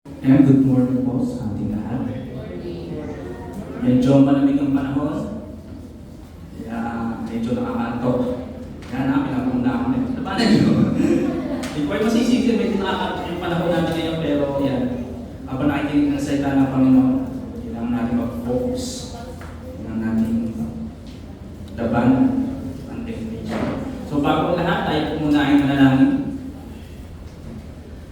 Ayan, good morning po sa ating lahat. Medyo malamig ang panahon, kaya medyo nakakantok. Kaya namin ang panguna ko nito. Paano nyo? Hindi ko ay masisisi, medyo nakakantok yung panahon natin ngayon, pero yan, habang nakikinig ng salita ng Panginoon, kailangan natin mag-focus. Kailangan natin laban ang temptation. So bago lahat, tayo po muna ay manalangin.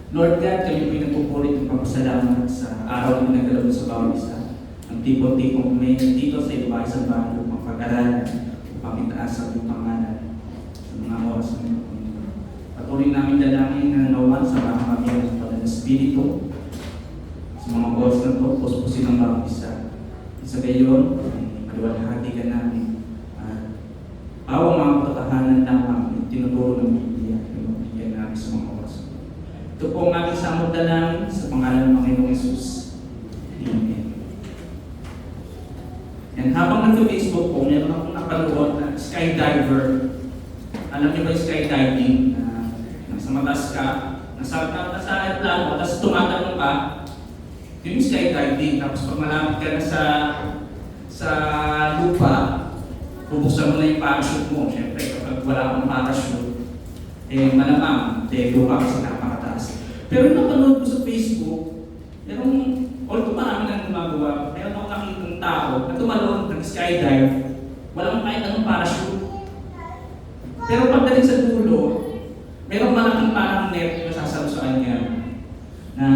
Lord God, kami po yung nagpupulit ng pagpasalamat sa araw na pinagdala mo sa bawat isa. Ang tipong-tipong may dito sa iba isang bahay upang pag-aralan, upang itaas ang iyong pangalan sa mga oras ng Panginoon. Patuloy namin dalangin na nawan sa mga kamiyang ng Panginoon ng Espiritu sa mga oras na ito, puspusin ang bawat isa. Sa gayon, maliwalhati ka namin at bawang mga katotohanan lamang tinuturo ng Biblia na mabigyan namin sa mga oras. Ito po ang aming samot na namin sa pangalan ng Panginoong Yesus. Amen. And habang nag-Facebook po, meron akong napanood na skydiver. Alam niyo ba yung skydiving? Nasa matas ka, nasa aeroplano, tapos tumatanong ka, yun yung skydiving. Tapos pag malapit ka na sa lupa, bubuksan mo na yung parachute mo. Siyempre, kapag wala kang parachute, malamang, debo ka kasi napakataas. Pero yung napanood ko sa Facebook, although marami nang gumagawa, meron akong nakikitang tao na tumalon, nag-skydive, walang kahit anong parachute. Pero pagdating sa dulo, merong malaking parang net na sasalo sa kanya na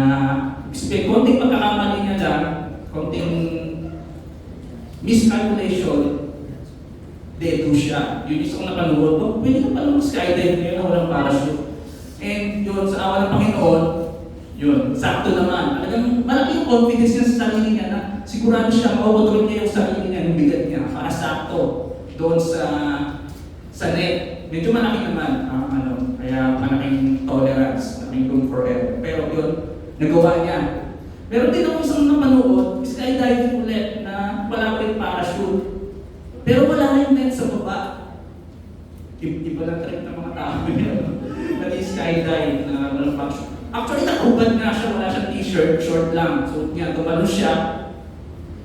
konting pagkakamali niya lang, konting miscalculation, dedo siya. Yung isa kong napanood ko, pwede ka palang skydive ngayon na walang parachute. And yun, sa awa ng Panginoon, yun, sakto naman. Talagang malaki yung confidence niya sa sarili niya na sigurado siya, makukontrol niya yung sarili niya, yung bigat niya, para sakto doon sa net. Medyo malaki naman, kaya malaking tolerance, malaking room for error. Pero yun, nagawa niya. Pero din ako isang napanood, skydiving ulit na wala ko yung parachute. Pero wala na yung net sa baba. Iba lang trip ng mga tao. Nag-skydive na walang parachute. Actually, nakubad nga siya, wala siyang t-shirt, short lang. So, nga, tumalo siya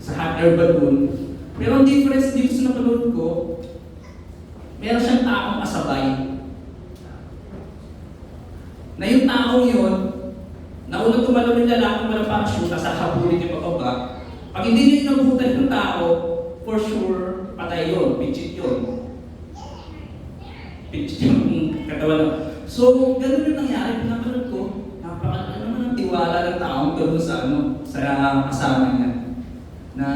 sa hot air balloon. Pero ang difference dito sa napanood ko, meron siyang taong kasabay. Na yung taong yun, naunang tumalo ng lalaking walang parachute, nasa habulin niya pababa. Pag hindi niya inabutan yung tao, for sure, patay yun, pitchit yun. Pitchit yung katawan na. So, ganun yung nangyari, pinapanood ko, napakalaman naman ang tiwala ng taong doon sa kasama niya. Na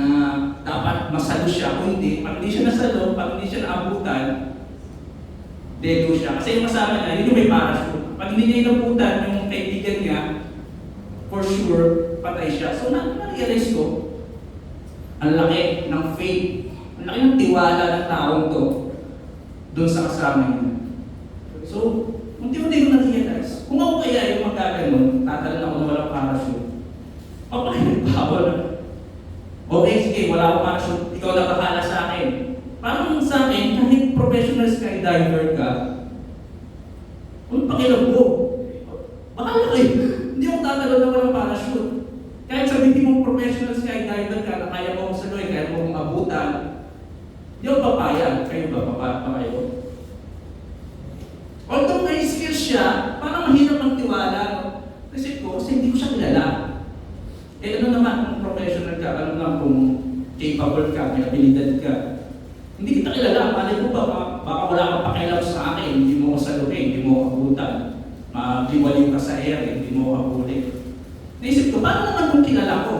dapat masalo siya, kung hindi, pag hindi siya nasalo, pag hindi siya naabutan, dedo siya. Kasi yung kasama niya, yun yung may parachute. Pag hindi niya inabutan yung kaibigan niya, for sure, patay siya. So, na-realize ko, ang laki ng faith, ang laki ng tiwala ng taong to doon sa kasama niya. So, unti-unti ko na-realize, kung ako kaya yung magkaganon, tatalan ako na walang parachute, papakinagbawa na. Okay, sige, wala akong parachute, ikaw na bahala sa akin. Parang sa akin, kahit professional skydiver ka, kung pakilog mo, bahala kayo. Hindi ako tatalon na walang parachute. Kahit sabihin mong professional skydiver ka na kaya mo saloy, kaya mo abutan, hindi ako papayag. Kayo ba? Papayo? Although may skills siya, parang mahirap ng tiwala. Kasi hindi ko siya kilala. Ano naman kung professional ka, alam lang kung capable ka, may abilidad ka. Hindi kita kilala. Malay mo ba, baka wala kang pakialam sa akin, hindi mo ko saluhin, hindi mo ko abutan. Maliwaliw ka sa air, hindi mo ko abutin. Naisip ko, paano naman kung kilala ko?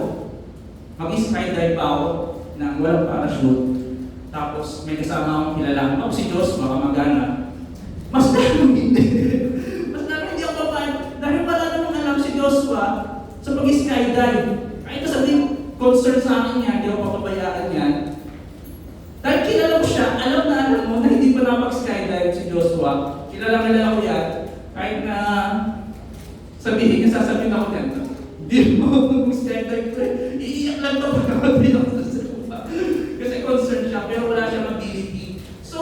Mag-skydive pa ako na walang parachute. Tapos may kasama akong kilala ko, si Diyos, makamagana. Mas dahil hindi. Mas dahil hindi ako papayag. Dahil wala namang alam si Joshua sa pag-skydive. Kahit sabihin, concern sa akin yan, hindi ako papabayaan yan. Dahil kilala ko siya, alam mo na hindi pa napag-skydive si Joshua. Kilala ko yan. Kahit na sabihin niya, sasabihin ako yan. Hindi mo mag-skydive ko eh. Iiyak lang ito pag nakapin ako sa lupa. Kasi concerned siya, pero wala siya mag-ability. So,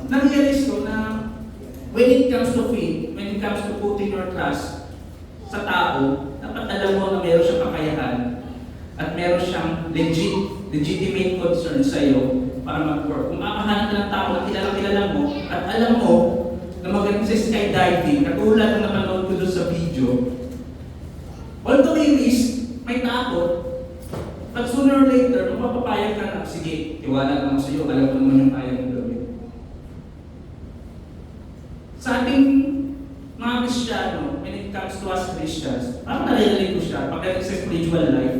na-realize ko na when it comes to faith, when it comes to putting your trust sa tao, siyang legitimate concern sa iyo para mag-work. Kung makahanap ka ng tao na kilala mo at alam mo na magaling sa skydiving, katulad ng napanood ko doon sa video, although may risk, may takot, but sooner or later, mapapapayag ka na, sige, tiwala naman sa iyo, alam ko naman yung kaya mo gawin. Sa ating mga Kristiyano, when it comes to us Christians, parang nalilalik ko siya pagdating sa spiritual life,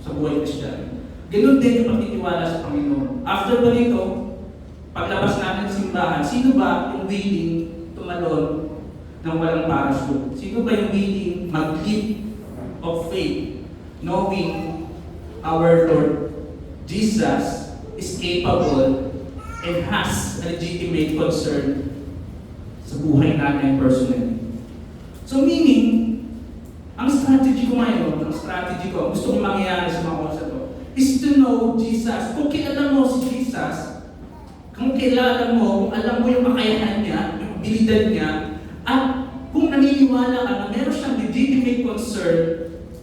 sa buhay Kristiyano. Ganun din yung pagtitiwala sa Panginoon. After ba nito, paglabas natin sa simbahan, sino ba yung willing tumalon ng walang parachute? Sino ba yung willing mag-leap of faith, knowing our Lord Jesus is capable and has a legitimate concern sa buhay natin personally? So meaning, ang strategy ko ngayon, gusto kong mangyayari sa mga oras na to, is to know Jesus. Kung kilala mo si Jesus, kung kilala mo, kung alam mo yung kakayahan niya, yung abilidad niya, at kung naniniwala ka na meron siyang legitimate concern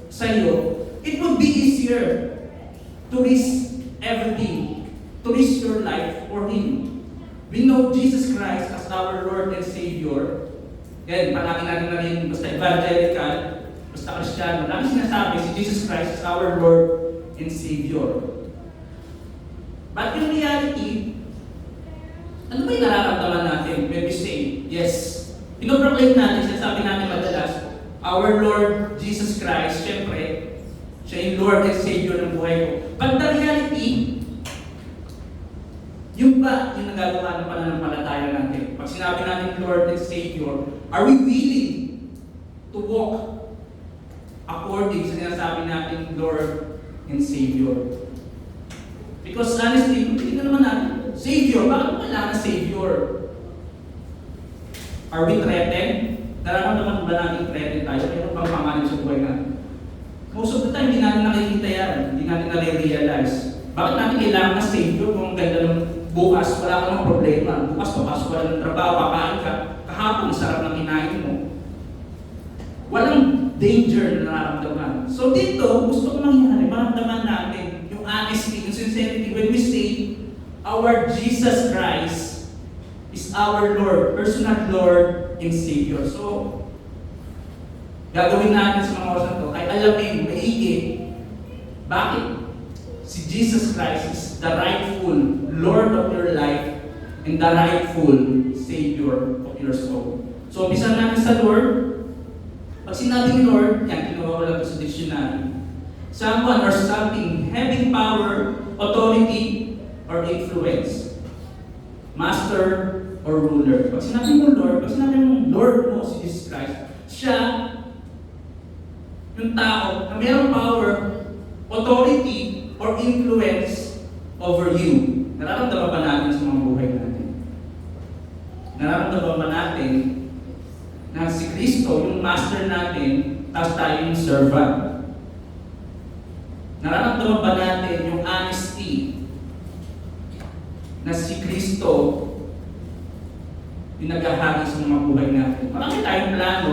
sa iyo, it would be easier to risk everything, to risk your life for Him. We know Jesus Christ as our Lord and Savior. Yan, palagi natin na rin, basta evangelical, basta Kristiyano, lagi sinasabi si Jesus Christ as our Lord and Savior. But in reality, ano ba yung nararamdaman natin when we say, yes, pinoproclaim natin, sinasabi natin madalas, our Lord Jesus Christ, syempre, siya yung Lord and Savior ng buhay ko. But the reality, yung ba yung nagagawa ng pananampalataya natin? Pag sinabi natin Lord and Savior, are we willing to walk according sa sinasabi natin Lord and Savior? Because honestly, kung tingnan naman natin, Savior, bakit wala na Savior? Are we threatened? Nararamdaman ba natin threatened tayo? Mayroon pang pangalan sa buhay natin. Most of the time, hindi natin nakikita yan. Hindi natin nare-realize. Bakit natin kailangan na Savior kung ganda ng bukas, wala ka ng problema. Bukas, papasok ka ng trabaho, kakain ka. Kahapon, sarap ng kinain mo. Walang danger na nararamdaman. So dito, gusto ko mangyari, maramdaman natin yung honesty, yung sincerity. When we say, our Jesus Christ is our Lord, personal Lord and Savior. So, gagawin natin sa mga oras na ito ay alamin, maigi, bakit si Jesus Christ is the rightful Lord of your life and the rightful Savior of your soul. So, umpisa natin sa Lord. Pag sinabing Lord, yan, kinuha ko lang sa dictionary. Someone or something having power, authority, or influence. Master or ruler. Pag sinabi mo Lord, pag sinabi mo Lord mo si Jesus Christ, siya yung tao na mayroong power, authority, or influence over you. Nararamdaman ba natin sa mga buhay natin? Nararamdaman ba natin na si Kristo yung master natin, tapos tayo yung servant? Nararamdaman ba natin yung honesty na si Kristo yung naghahari sa mga buhay natin? Marami tayong plano,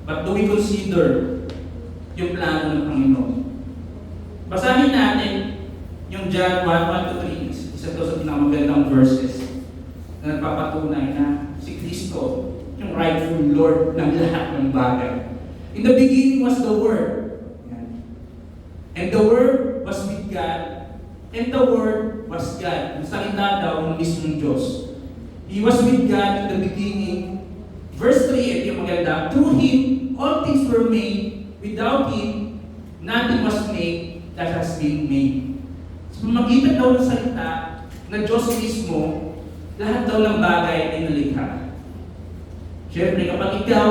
but do we consider yung plano ng Panginoon? Basahin natin yung John 1:1-3, isa to sa pinakamagandang verses na nagpapatunay na si Kristo yung rightful Lord ng lahat ng bagay. In the beginning was the Word. And the Word was with God. And the Word was God. Yung salita daw ng mismong Diyos. He was with God in the beginning. Verse 3, ito yung maganda. Through Him, all things were made. Without Him, nothing was made that has been made. So, magitan daw ng salita na Diyos mismo, lahat daw ng bagay ay nalikha. Siyempre, kapag ikaw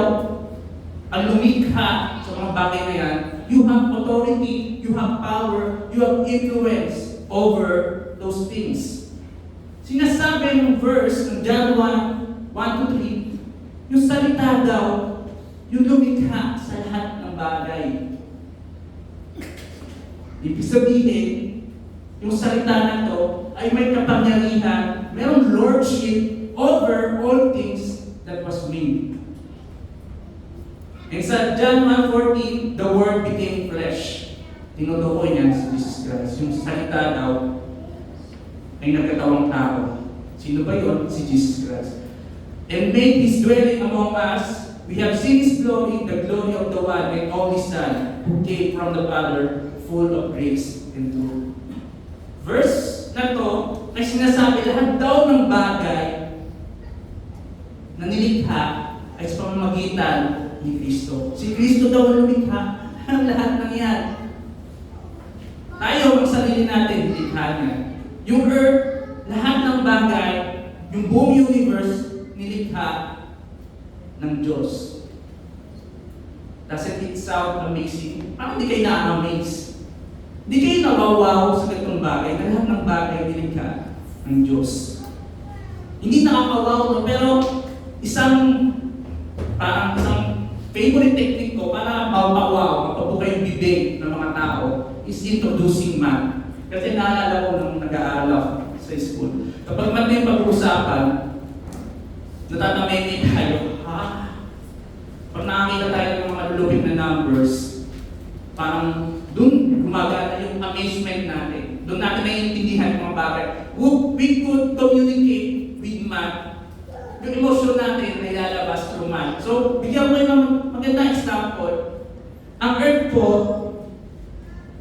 ang lumikha sa mga bagay na yan, you have authority, you have power, you have influence over those things. Sinasabi ng verse ng John 1:1-3, yung salita daw, yung lumikha sa lahat ng bagay. Ibig sabihin, yung salita na to ay may kapangyarihan, mayroong lordship over all things that was made. And sa John 1:14, the Word became flesh. tinutukoy niya si Jesus Christ. Yung salita daw ay nagkatawang tao. Sino ba yun? Si Jesus Christ. And made His dwelling among us. We have seen His glory, the glory of the one and only Son, who came from the Father, full of grace and truth. Verse na to ay sinasabi lahat daw ng bagay na nilikha ay sa pamamagitan ni Kristo. Si Kristo daw ang lumikha ang lahat ng yan. Tayo ang sarili natin, nilikha niya. Yung earth, lahat ng bagay, yung buong universe, nilikha ng Diyos. Doesn't it sound amazing? Parang di kayo na-amaze. Di kayo nawawaw sa ganitong bagay na lahat ng bagay nilikha ng Diyos. Hindi nakakawaw to, pero isang favorite technique ko para mapawaw, mapabuka yung bibig ng mga tao is introducing man. Kasi naalala ko nung nag-aaral ako sa school. Kapag man may pag-uusapan, natatamay tayo, pag nakakita tayo ng mga malulupit na numbers, parang dun gumagana yung amazement natin. Doon natin naiintindihan yung mga bagay. We could communicate with math. Yung emosyon natin ay lalabas through math. So, bigyan ko kayo ng magandang example. Ang Earth po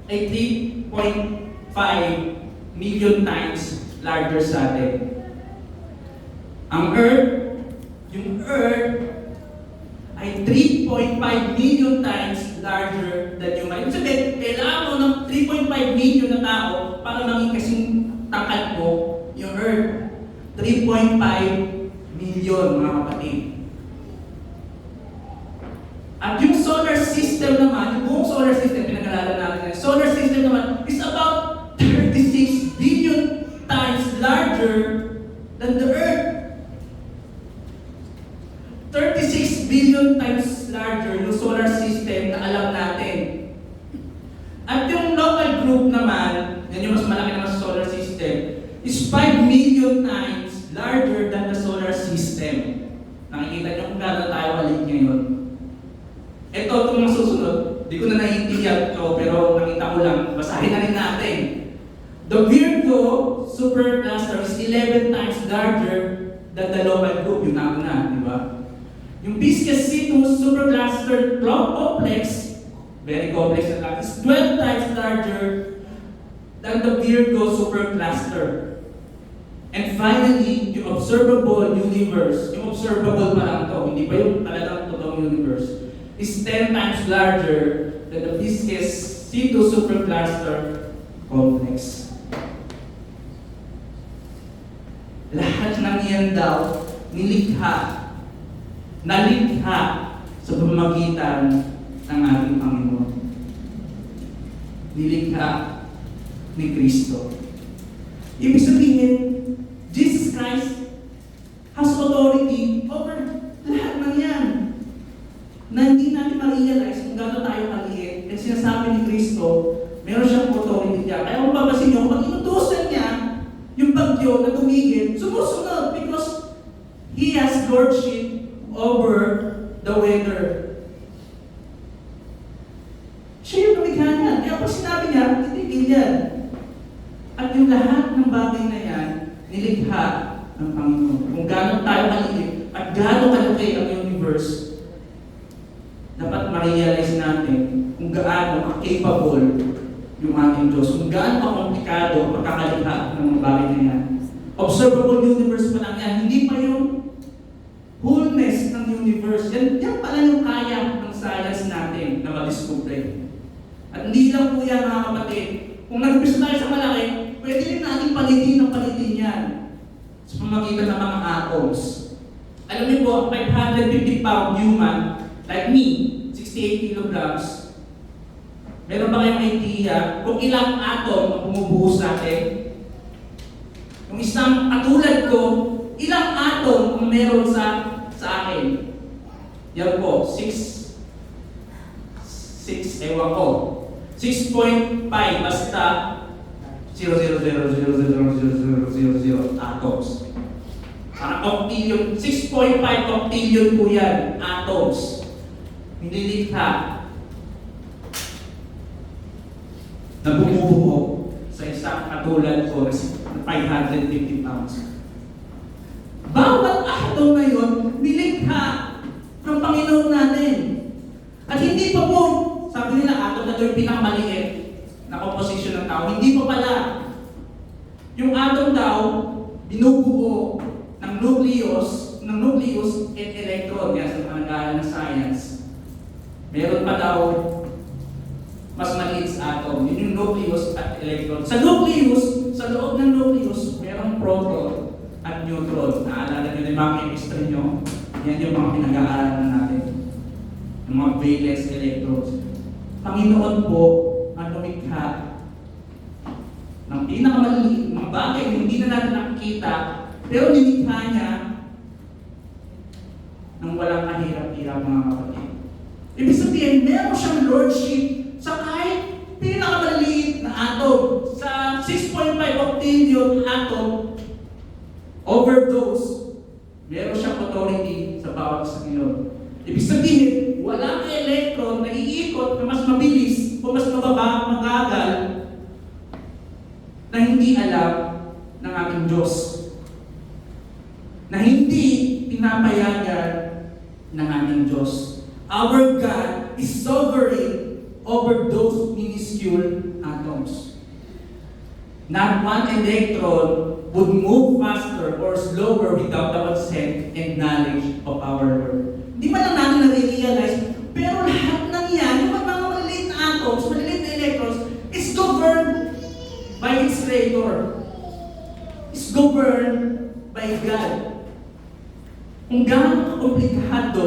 ay 3.5 million times larger sa atin. Ang Earth, yung Earth ay 3.5 million times larger than human. Ibig sabihin, kailangan mo ng 3.5 million na tao para maging kasing tangkad mo yung Earth. 3.5 million, mga kapatid. At yung solar system naman, yung buong solar system, pinag-aralan natin, solar system naman is about 36 billion times larger than the Earth. 36 billion times larger yung solar system na alam natin. At yung local group naman, yan yung mas malaki naman sa solar system, is 5 million times larger than the solar system. Nakikita niyo kung gano'n tayo maliit ngayon. Ito, itong mga susunod, di ko na naiintindihan ito, pero nakita ko lang, basahin na rin natin. The Virgo supercluster is 11 times larger than the local group, yung nauna, di ba? Yung Pisces C2 supercluster complex, very complex na lang, is 12 times larger than the Virgo supercluster. And finally, yung observable universe, yung observable pa lang to, hindi pa yung talagang totoong universe, is 10 times larger than the Pisces C2 supercluster complex. Lahat ng yan daw, nilikha, nalikha sa pamamagitan ng ating Panginoon. Nilikha ni Kristo. Ibig sabihin, Jesus Christ has authority over lahat ng yan. Na hindi natin ma-realize kung gano'n tayo maliit. Kasi sinasabi ni Kristo, meron siyang authority niya. Kaya kung papasin nyo, pag inutusan niya yung bagyo na tumigil, sumusunod because He has lordship over the weather. Siya yung lumikha niya. Kaya pag sinabi niya, titigil yan. At yung lahat ng bagay na yan, nilikha ng Panginoon. Kung gano'n tayo maliit at gano'n kalaki ang universe, dapat ma-realize natin kung gaano capable yung ating Diyos, kung gaano komplikado ang pagkakalikha ng mga bagay na yan. Observable universe pa lang yan, hindi pa yung wholeness ng universe. Yan pala yung kaya ng science natin na ma-discover. At hindi lang po yan, mga kapatid. Kung nag-umpisa tayo sa malaki, pwede rin natin palitin yan sa pamagitan ng mga atoms. Alam niyo po, 550 pound human, like me, 68 kilograms, meron ba kayong idea kung ilang atom ang bumubuo sa atin? Kung isang katulad ko, ilang atom ang meron sa akin? Yan po, 6, ewan ko. 6.5 basta 0.0000000 atoms. Parang octillion, 6.5 octillion po yan, atoms. Nilikha na bumubuo sa isang katulad ko na 550 pounds. Bawat atom na yun, nilikha ng Panginoon natin. At hindi pa po, sabi nila, atom na ito yung pinakamaliit na composition ng tao. Hindi pa pala. Yung atom daw, binubuo ng nucleus at electron. Yan sa panagalan ng science. Meron pa daw mas maliit sa atom. Yun yung nucleus at electron. Sa nucleus, sa loob ng nucleus, merong proton at neutron. Naalala nyo na yung mga chemistry nyo. Yan yung mga pinag-aaralan natin. Yung mga valence electrons. Panginoon po ang lumikha ng pinakamaliliit, mga bagay na hindi na natin nakikita, pero nilikha niya ng walang kahirap-hirap, mga kapatid. Ibig sabihin, meron siyang lordship sa kahit pinakamaliliit na atom. Sa 6.5 octillion atom, overdose, meron siyang authority sa bawat isa ngayon. Ibig sabihin, walang electron na iikot na mas mabilis o mas mababa, magagal na hindi alam ng ating Diyos. Na hindi pinapayagan ng ating Diyos. Our God is sovereign over those minuscule atoms. Not one electron would move faster or slower without the consent and knowledge of our Lord. Di ba lang natin nare-realize, pero lahat ng yan, yung mga maliliit na atoms, maliliit na electrons, is governed by its Creator. Is governed by God. Kung gaano komplikado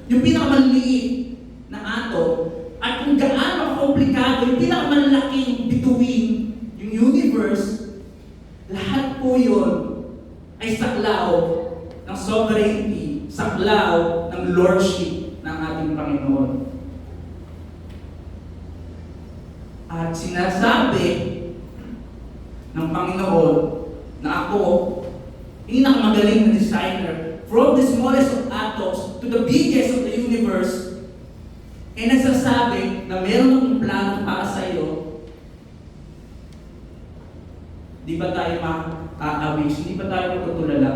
yung pinakamaliit na atom, at kung gaano komplikado yung pinakamalaking bituin, yung universe, lahat po yun ay saklaw ng sovereignty, saklaw ng lordship ng ating Panginoon. At sinasabi ng Panginoon na ako, pinakamagaling na designer, from the smallest of atoms to the biggest of the universe, ay nagsasabi na meron akong plano para sa iyo. Di ba tayo makakawis? Di ba tayo magtutulala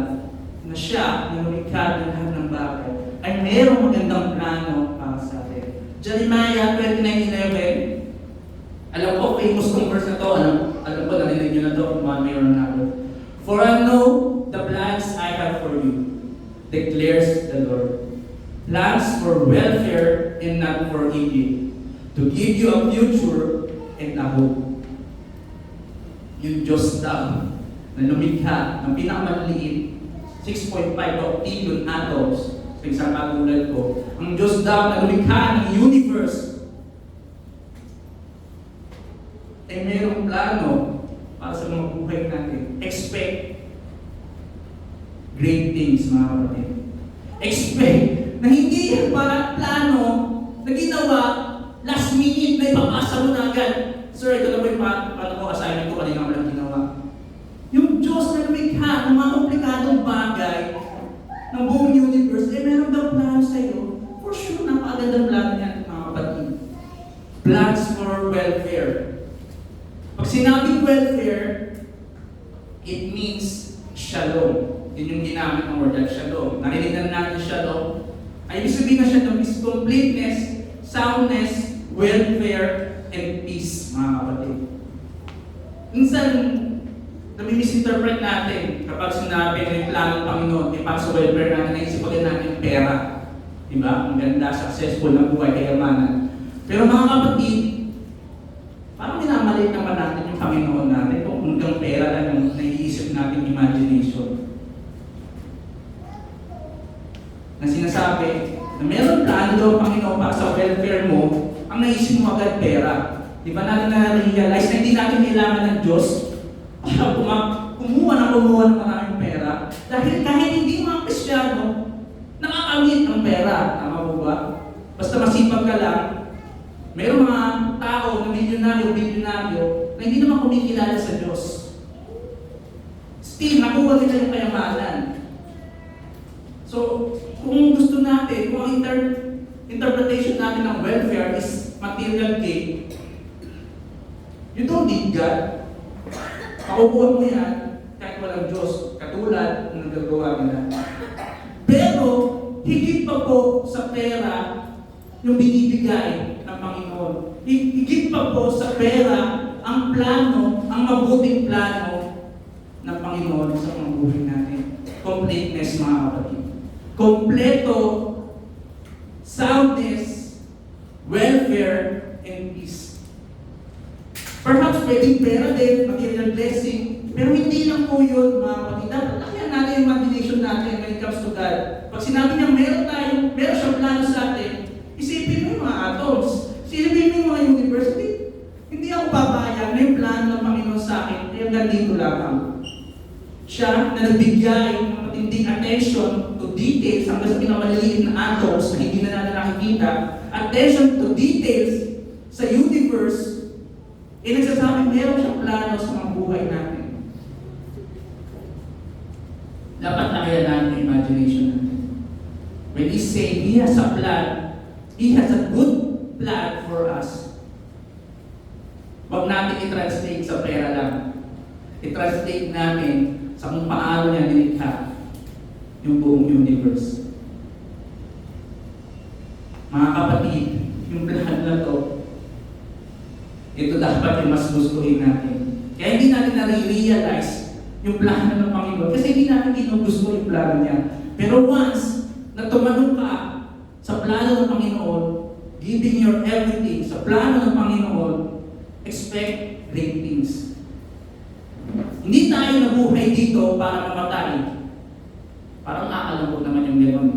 na siya, na lumikha ng lahat ng bagay, ay merong magandang plano para sa atin? Jeremiah 29:11. Alam ko, famous tong verse na to. Alam ko, narinig nyo na to kung one way or another. For I know the plans I have for you, declares the Lord. Plans for welfare and not for evil, to give you a future and a hope. Yung Diyos daw na lumikha ng pinakamaliliit 6.5 octillion atoms sa isang katulad ko. Ang Diyos daw na lumikha ng universe ay mayroong plano para sa mga buhay natin. Expect great things, mga kapatid. Expect na hindi yan para plano na ginawa last minute na ipapasa mo na agad. Sir, ito na po yung paano ko assignment ko, kanina ko lang ginawa. Yung Diyos na lumikha ng mga komplikadong bagay ng buong universe, eh meron daw plano sa iyo. For sure, napakagandang plano niya, mga kapatid. Plans for welfare. Pag sinabing welfare, it means shalom. Yun yung ginamit ng word like shalom. Narinig na natin shalom. Ay ibig sabihin na shalom is completeness, soundness, welfare, and peace, mga kapatid. Minsan, nami-misinterpret natin kapag sinabi na yung plano ng Panginoon, yung para sa welfare natin, naisip agad natin pera. Diba? Ang ganda, successful na buhay, kayamanan. Pero mga kapatid, parang minamalit naman natin yung Panginoon natin kung hanggang pera lang yung naiisip natin imagination. Na sinasabi na meron plano daw ang Panginoon para sa welfare mo, ang naisip mo agad pera. Di ba natin na-realize na hindi natin kailangan ng Diyos para kumuha ng maraming pera? Dahil kahit hindi mga Kristiyano, nakakamit ng pera. Tama po ba? Basta masipag ka lang, mayroong mga tao na milyonaryo, na hindi naman kumikilala sa Diyos. Still, nakuha nila yung kayamanan. So, kung gusto natin, kung ang interpretation natin ng welfare is material gain, You don't need God. Makukuha mo yan kahit walang Diyos, katulad ng nagagawa nila. Pero, higit pa po sa pera yung binibigay ng Panginoon. Higit pa po sa pera ang plano, ang mabuting plano ng Panginoon sa mga buhay natin. Completeness, mga kapatid. Kompleto, soundness, welfare, and peace. Perhaps pwedeng pera din, material blessing, pero hindi lang po yun, mga kapatid. Dapat lakihan natin yung imagination natin when it comes to God. Pag sinabi niya meron siyang plano sa atin, isipin mo yung mga atoms, isipin mo yung mga universe. Hindi ako papayag na yung plano ng Panginoon sa akin, ay hanggang dito lamang. Siya na nagbigay ng matinding attention to details hanggang sa pinakamaliliit na atoms na hindi na natin nakikita, attention to details sa universe, nagsasabi meron siyang plano sa mga buhay natin. Dapat nakaya natin yung imagination natin. When He say He has a plan, He has a good plan for us. Huwag natin i-translate sa pera lang. I-translate namin sa kung paano niya nilikha yung buong universe. Mga kapatid, yung plan na to, ito dapat yung mas gustuhin natin. Kaya hindi natin na-realize yung plano ng Panginoon kasi hindi natin ginugusto yung plano niya. Pero once na tumanong ka sa plano ng Panginoon, giving your everything sa plano ng Panginoon, expect great things. Hindi tayo nabuhay dito para mamatay. Parang aalam ko naman yung gano'n.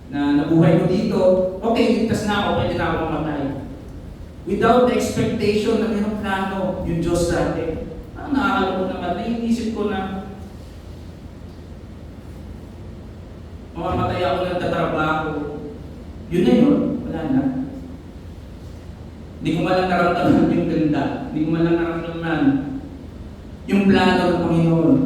Na nabuhay mo dito, okay, ligtas na ako, pwede na ako mamatay. Without the expectation na mayroong plano yung Diyos sa atin. Parang nakakala ko naman, naiisip ko na mamamatay ako ng tatrabaho. Yun na yun, wala na. Hindi ko malang naramdaman yung ganda. Hindi ko malang naramdaman yung plano ng Panginoon.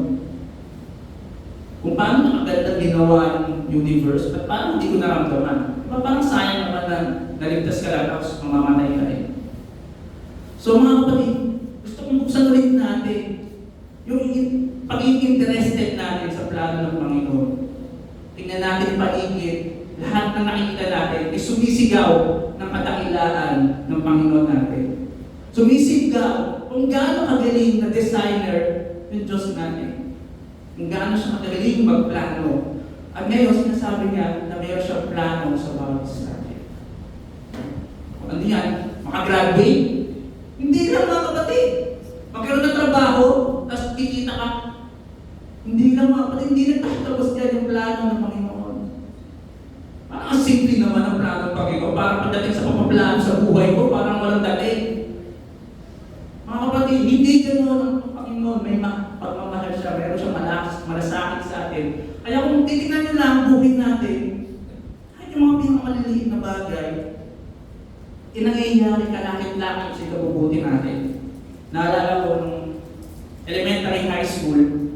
Kung paano nakaganda ginawa yung universe, at paano hindi ko naramdaman. Diba parang sayang naman na naligtas ka lang tapos mamamatay ka eh. So mga kapatid, gusto kong buksan ulit natin yung pagiging interested natin sa plano ng Panginoon. Tingnan natin paligid, lahat na nakikita natin ay sumisigaw ng kadakilaan ng Panginoon natin. Sumisigaw kung gaano kagaling na designer yung Diyos natin. Kung gaano siya kagaling magplano. At ngayon, sinasabi niya na mayroon siyang plano sa bawat isa natin. Ano yan? Makagraduate? Hindi lang mga kapatid. Magkaroon ng trabaho, tapos kikita ka. Hindi lang mga kapatid, hindi nagtatapos yan yung plano ng Panginoon. Parang simple naman ang plano ng Panginoon. Parang pagdating sa papaplano sa buhay ko, parang walang dating. Mga kapatid, hindi ganoon ang Panginoon. May pagmamahal siya, meron siyang malasakit sa atin. Kaya kung titignan nyo lang ang buhay natin, ay yung mga pinakamaliliit na bagay, nangyayari kalakit-lakit sa ikabubuti natin. Naalala ko nung elementary high school,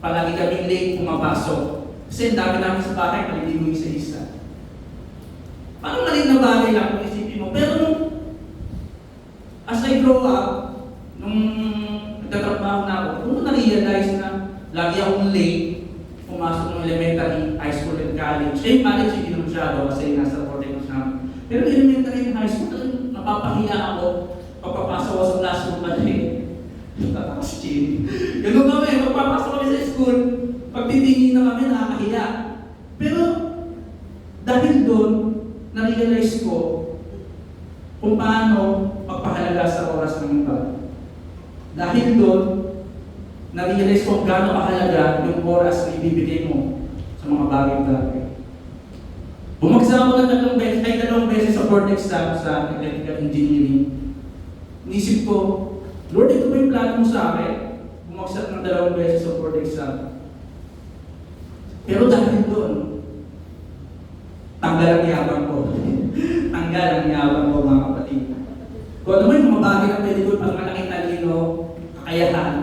palagi kaming late pumapasok. Kasi ang dami namin sa bahay, palagi mo isa-isa. Parang maliit na bagay lang kung isipin mo. Pero nung as I grow up, nung nagtatrabaho na ako, kung na-realize na lagi akong late, pumasok ng elementary, high school, and college. Eh, college hindi naman masyado kasi nasa 40 namin. Pero elementary and high school, napapahiya ako pagpapasok ako sa classroom at tatakas chin. Ganun kami, pagpapasok kami sa school, pagtitingin na kami, nakakahiya. Pero dahil doon, na-realize ko kung paano magpahalaga sa oras ng iba. Dahil doon, na-realize ko kung gaano kahalaga yung oras na ibibigay mo sa mga bagay-bagay. Bumagsak ako ng dalawang beses sa board exam sa electrical engineering. Inisip ko, Lord, ito ba yung plano mo sa akin? Bumagsak ng 2 beses sa board exam. Pero dahil doon, tanggal ang yabang ko. Tanggal ang yabang ko, mga kapatid. Kung ano mo yung mga bagay na pwede ko pag malaking talino, kakayahan,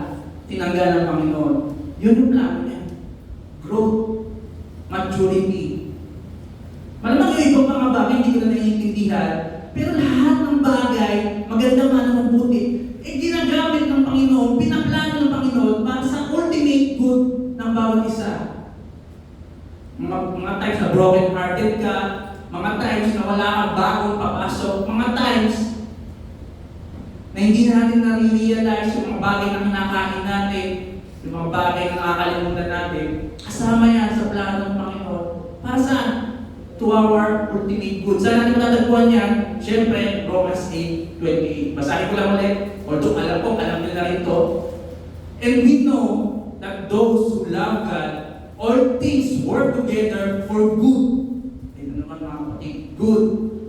tinanggal ng Panginoon. Yun yung plano niya. Growth, maturity. Malamang yung ibang mga bagay hindi ko na naiintindihan, pero lahat ng bagay, maganda man ang mabuti, wala kang bagong papasok. Mga times na hindi natin nare-realize yung mga bagay na kinakain natin, yung mga bagay na nakakalimutan natin, kasama yan sa plano ng Panginoon. Para saan? To our ultimate good. Saan natin matatagpuan yan? Siyempre, Romans 8:28. Basahin ko lang ulit. Although alam nyo na rin to. And we know that those who love God, all things work together for good. Ito naman mga kapatid, good.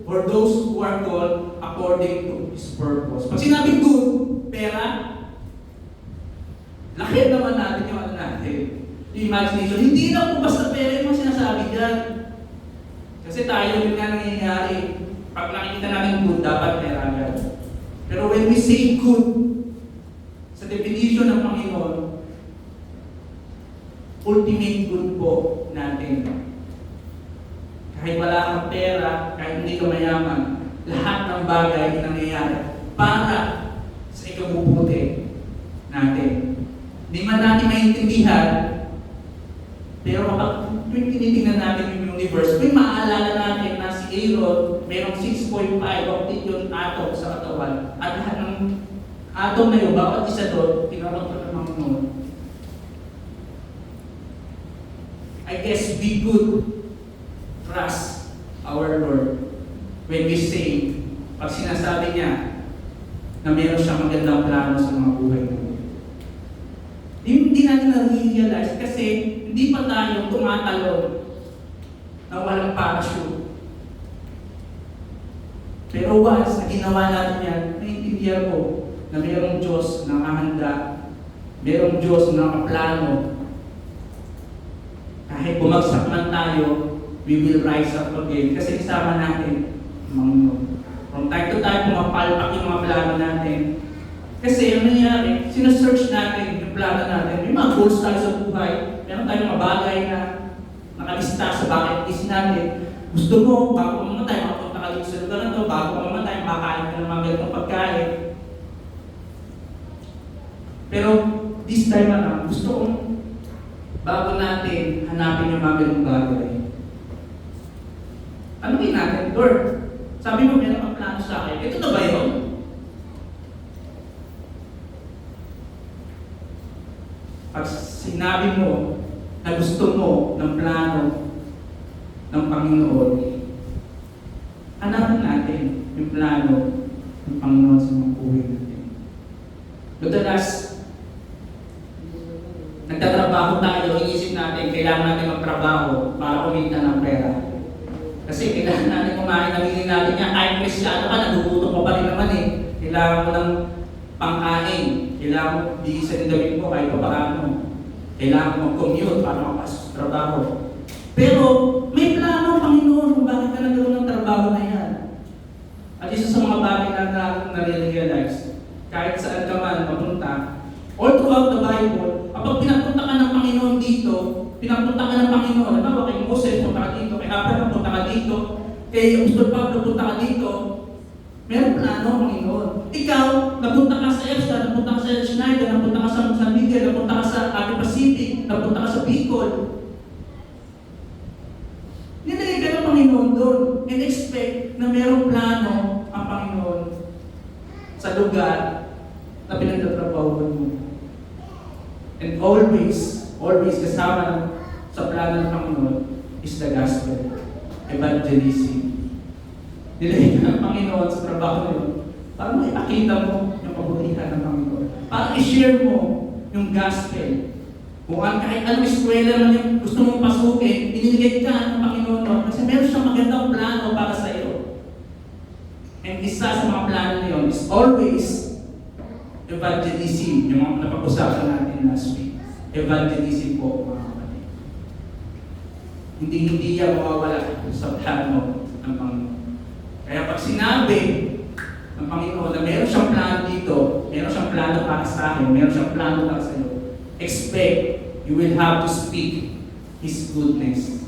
For those who are called according to His purpose. Pag sinabing good, pera, laki naman natin yung ano natin. Yung imagination. Hindi lang po basta pera yung mga sinasabi dyan. Kasi tayo yun nga nangyayari. Pag nakikita natin good, dapat pera agad. Pero when we say good, sa definition ng Panginoon, ultimate good po natin. Kahit wala kang pera, kahit hindi ka mayaman, lahat ng bagay na nangyayari para sa ikabubuti natin. Hindi man natin maintindihan, pero kapag tinitingnan natin yung universe, may maaalala natin na si Aaron, mayroong 6.5 octillion atom sa katawan. At lahat ng atom na yun, bawat isa doon, pinarapot ng Panginoon. I guess we could trust our Lord when we say, pag sinasabi niya na mayroon siyang magandang plano sa mga buhay natin. Hindi natin na-realize kasi hindi pa tayo tumatalon na walang parachute. Pero once na ginawa natin yan, naiintindihan ko na mayroong Diyos na nakahanda, mayroong Diyos na nakaplano. Kahit bumagsak man tayo, we will rise up again kasi isama natin Panginoon. From time to time, pumapalpak yung mga plano natin. Kasi ang nangyari, sinesearch natin yung plano natin. May mga goals tayo sa buhay. Meron tayong mga bagay na nakalista sa bucket list natin. Gusto mo, bago ka mamatay, makapunta ka dito sa lugar na to, bago ka mamatay, makain ka ng mga ganitong pagkain. Pero this time na gusto kong bago natin hanapin yung mga ganitong bagay. Ano ba natin? Lord, sabi mo meron kang plano sa akin. Ito na ba yun? Pag sinabi mo na gusto mo ng plano ng Panginoon, hanapin natin yung plano ng Panginoon sa mga buhay natin. Madalas, nagtatrabaho tayo, inisip natin, kailangan natin magtrabaho para kumita ng pera. Kasi kailangan natin kumain ng hindi natin yan. Kahit Kristyano ka, nagugutom mo pa rin naman eh. Kailangan mo ng pangkain. Kailangan mo bigisan yung damit mo kahit pa paano. Kailangan mo mag-commute para makapasok sa trabaho. Pero may plano ang Panginoon kung bakit ka nagkaroon ng trabaho na yan. At isa sa mga bagay na nare-realize, kahit saan ka man mapunta, all throughout the Bible, kapag pinapunta ka ng Panginoon dito, pinapunta ka ng Panginoon, halimbawa kay Moses, punta ka dito, kay Abraham, punta ka dito, kay Apostol Pablo, punta ka dito, meron plano ang Panginoon. Ikaw, napunta ka sa EFSA, napunta ka sa Schneider, napunta ka sa San Miguel, napunta ka sa Api Pacific, napunta ka sa Bicol. Nilagay ka ng Panginoon doon and expect na merong plano ang Panginoon sa lugar na pinagtatrabahuan mo. And always kasama sa plano ng Panginoon is the gospel, evangelism. Nilagay ka ng Panginoon sa trabaho nyo para maipakita mo yung kabutihan ng Panginoon. Para i-share mo yung gospel. Kung kahit anong eskwela man yung gusto mong pasukin, iniligay ka ng Panginoon mo kasi meron siyang magandang plano para sa iyo. And isa sa mga plano niyo is always evangelism, yung mga napag-usapan natin last week. Evangelism po, mga kapatid. Hindi yan mawawala sa plano ng Panginoon. Kaya pag sinabi ng Panginoon na meron siyang plano dito, meron siyang plano para sa akin, meron siyang plano para sa iyo, expect you will have to speak His goodness.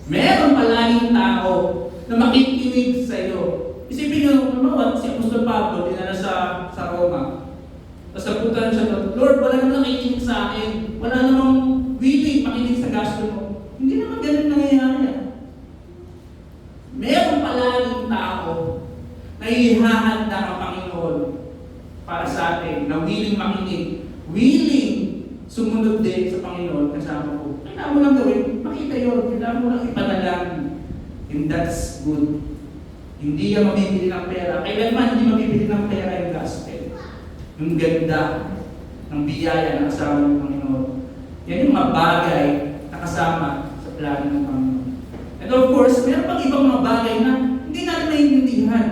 Meron palaging tao na makikinig sa iyo. Isipin nyo, si Apostol Pablo, dinala sa Roma. Tapos napunta siya doon, Lord, wala namang nakikinig sa akin. Wala namang willing makinig sa gospel mo. Hindi naman ganun nangyayari. Meron na ihahanda ang Panginoon para sa atin, na willing makinig, willing sumunod din sa Panginoon kasama ko. Kailangan mo lang gawin, makita yun, kailangan mo lang ipadalangin. And that's good. Hindi yan mabibili ng pera. Kailanman hindi mabibili ng pera yung gospel. Yung ganda ng biyaya na kasama ng Panginoon. Yan yung mga bagay na kasama sa plano ng Panginoon. And of course, meron pang ibang mga bagay na hindi natin naiintindihan.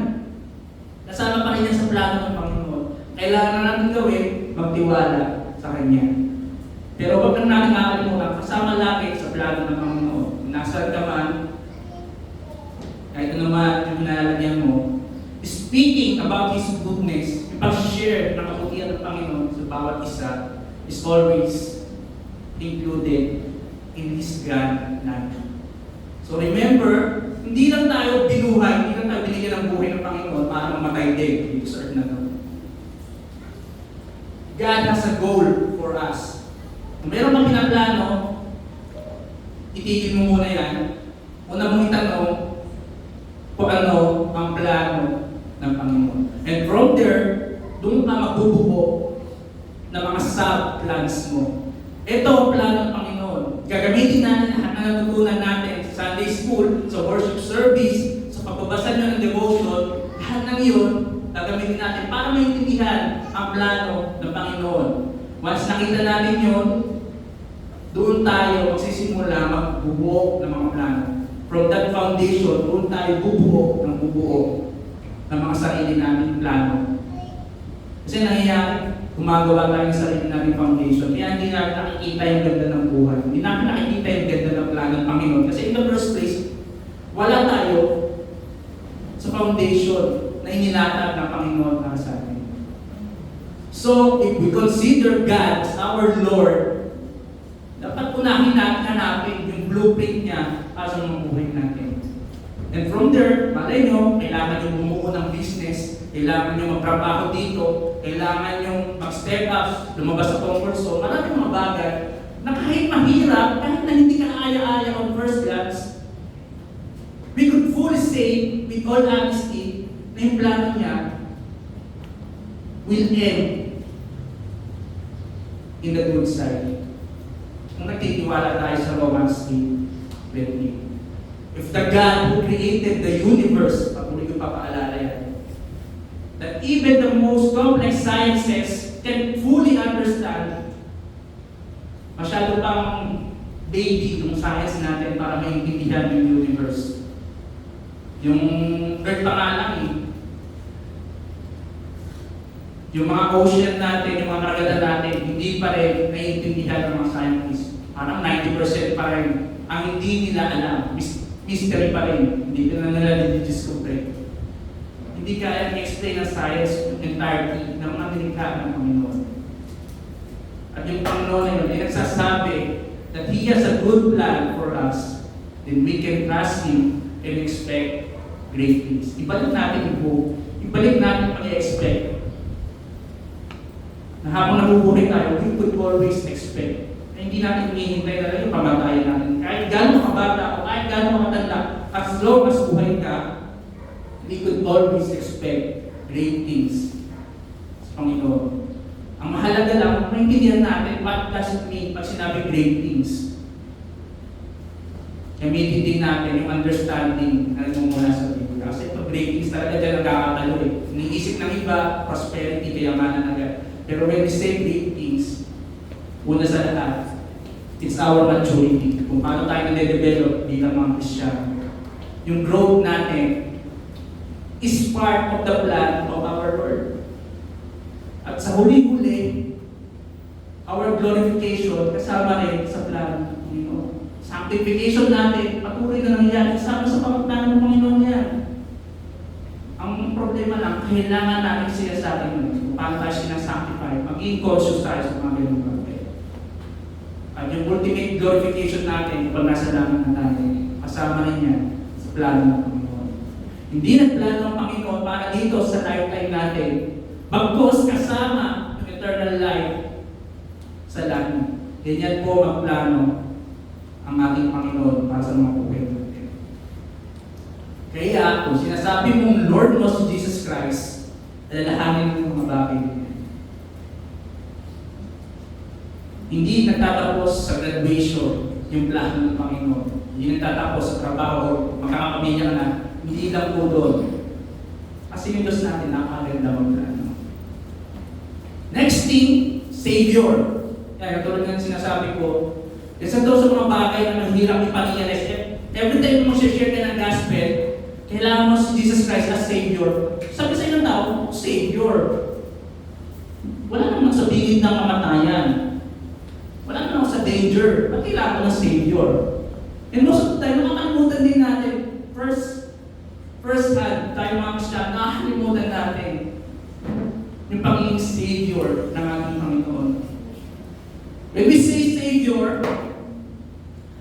Kasama pa rin yan sa plano ng Panginoon. Kailangan na natin gawin, magtiwala sa Kanya. Pero wag lang natin makalimutan, kasama lagi sa plano ng Panginoon. Nasaan ka man, kahit ano man yung nalalagyan mo, speaking about His goodness, ipag-share ng kabutihan ng Panginoon sa bawat isa is always included in His grand plan. So remember, hindi lang tayo binuhay, hindi lang tayo binigyan ng buhay ng Panginoon para mamatay din dito sa earth na to. God has a goal for us. Kung meron kang pinaplano, itigil mo muna yan. Una mong itanong kung ano ang plano ng Panginoon. And from there, doon ka magbubuo ng mga sub-plans mo. Ito ang plano ng Panginoon. Gagamitin natin lahat na natutunan natin sa Sunday School, sa worship service, sa pagbabasa nyo ng devotion, lahat ng yun, gagamitin natin para maintindihan ang plano ng Panginoon. Once nakita natin yun, doon tayo magsisimula magbubuo ng mga plano. From that foundation, doon tayo bubuo ng mga sarili namin plano. Kasi nangyayari, gumagawa tayo ng sarili namin foundation. Kaya hindi natin nakikita yung ganda ng buhay. Hindi natin nakikita yung ganda ng plano ng Panginoon. Kasi in the first place, wala tayo sa foundation na inilatag ng Panginoon para sa atin. So, if we consider God as our Lord, dapat unahin natin hanapin yung blueprint niya para sa mga buhay natin. And from there, malay nyo, kailangan nyo bumuo ng business, kailangan nyo magtrabaho dito, kailangan nyo mag-step up, lumabas sa comfort zone, maraming mga bagay na kahit mahirap, kahit na hindi ka aya-aya on first glance, we could fully say, with all honesty, na yung plano niya will end in the good side. Kung nagtitiwala tayo sa Romans 8:20. If the God who created the universe, patuloy ko papaalala yan, that even the most complex sciences can fully understand, masyado pang baby yung science natin para maintindihan yung universe. Yung Earth pa nga lang eh. Yung mga ocean natin, yung mga karagatan natin, hindi pa rin naiintindihan ng mga scientists. Parang 90% pa rin ang hindi nila alam. Mystery pa rin. Hindi na nila nilidiscover. Hindi kaya i-explain ng science yung entirety ng mga nilikha ng Panginoon. At yung Panginoon na yun ay nagsasabi that He has a good plan for us, then we can trust Him and expect great things. Ibalik natin yung hope. Ibalik natin pag-i-expect. Na habang nabubuhay tayo, we could always expect. Na hindi natin hinihintay na lang yung pamatayan natin. Kahit gano'ng kabata o kahit gano'ng matanda, as long as buhay ka, we could always expect great things sa Panginoon. Ang mahalaga lang, maintindihan natin what does it mean pag sinabi great things. Gamitin din natin yung understanding na nagmumula sa Biblia. Kasi pag great things talaga dyan nagkakatalo eh. Iniisip ng iba, prosperity, kayamanan agad. Pero when we say great things, una sa lahat, it's our maturity. Kung paano tayo nade-develop bilang mga Kristyano. Yung growth natin is part of the plan of our Lord. At sa huli-huli, our glorification kasama rin sa plan ng Panginoon. Sanctification natin, patuloy na nangyayari kasama sa pagplano ng Panginoon yan. Ang problema lang, kailangan natin siya sa atin kung paano tayo sinasanctify, maging conscious tayo sa mga ganung bagay. At yung ultimate glorification natin, pag nasa langit na tayo, kasama rin yan sa plano ng Panginoon. Hindi nagplano ng Panginoon para dito sa lifetime natin, bagkos kasama yung eternal life sa langit. Ganyan po magplano ang ating Panginoon para sa mga buhay natin. Kaya kung sinasabi mong Lord mo si Jesus alalahanin ng mga bagay na yan. Hindi nagtatapos sa graduation yung plano ng Panginoon. Hindi nagtatapos sa trabaho, makakapamilya ka na. Hindi lang po doon. Kasi yung Diyos natin nakakaganda magplano. Next thing, Savior. Kaya katulad ng sinasabi ko, isa daw sa mga bagay na mahirap ipag-realize. Every time mo share ka ng gospel, kailangan mo si Jesus Christ as Savior. Sabi sa ilang tao, Savior. Wala namang sa bingit ng kamatayan. Wala namang sa danger. Ba't kailangan ng Savior? And most of the time, nakakalimutan din natin. First hand, tayo mga Christian, nakakalimutan natin yung pagiging Savior ng ating Panginoon. When we say Savior,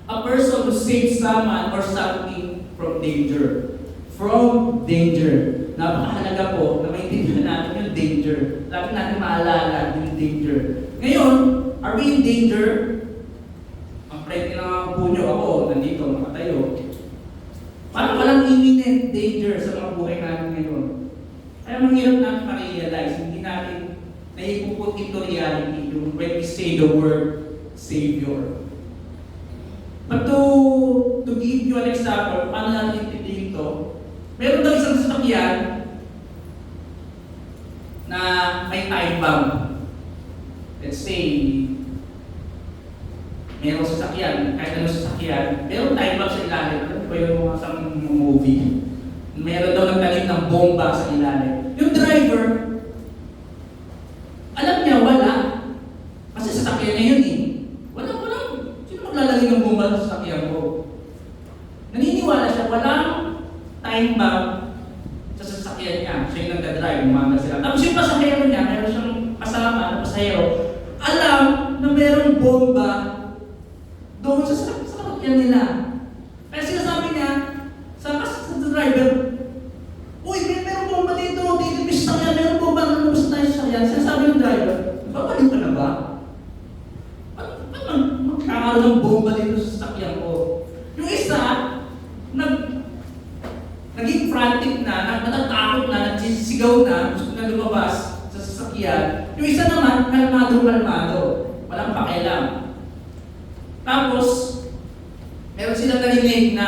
a person who saves someone or something from danger. From danger. Napakahalaga po na maintindihan natin yung danger. Lagi natin maalala yung danger. Ngayon, are we in danger? Ang pwede na po nyo ako, nandito, makatayo. Parang walang imminent danger sa mga buhay natin ngayon. Kaya mahirap natin ma-realize, hindi natin naipuput into reality yung when we say the word Savior. But to give you an example, paano natin intindihin ito? Meron daw isang sasakyan na may time bomb. Let's say, merong sasakyan, kahit anong sasakyan, merong time bomb sa ilalim. Ano ba yung mga sa movie? Meron daw nagtalim ng bomba sa ilalim. Yung driver, alam niya, wala. Kasi sasakyan niya yun eh. Wala. Sino maglalagay ng bomba sa sasakyan ko? Naniniwala siya, walang time bomb sa sasakyan niya. Siya yung nagdadrive, umaga sila. Tapos yung pasahero niya, meron siyang kasama na pasahero, alam na merong bomba doon sa sasakyan nila. Kaya sinasabi niya, sa driver, uy, merong bomba dito, may sasakyan, merong bomba, nalabas tayo sa sasakyan. Sinasabi ng driver, babalik ka na ba? Ba't magkakaroon ng bomba dito sa sasakyan ko? Yung isa, naging frantic na, natatakot na, nagsisigaw na, gusto na lumabas sa sasakyan. Yung isa naman, kalmado, walang pakialam. Tapos, meron silang narinig na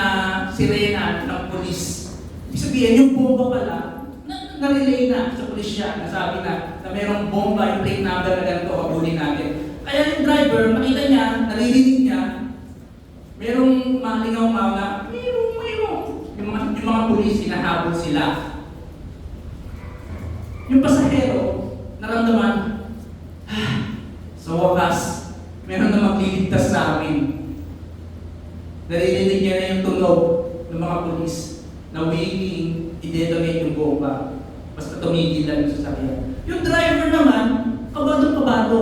sirena ng polis. Ibig sabihin, yung bomba pala, narilay na sa pulisya, nasabi na merong bomba, yung plate number na ganito, habulin natin. Kaya yung driver, nakita niya, naririnig niya, merong malingaw-maw na, yung mga pulis, hinahabol sila. Yung pasahero, naramdaman, sa wakas, meron na magliligtas sa amin. Naririnig niya na yung tunog ng mga pulis na willing i-detonate yung bomba. Basta tumigil lang yung sasakyan. Yung driver naman, kabado.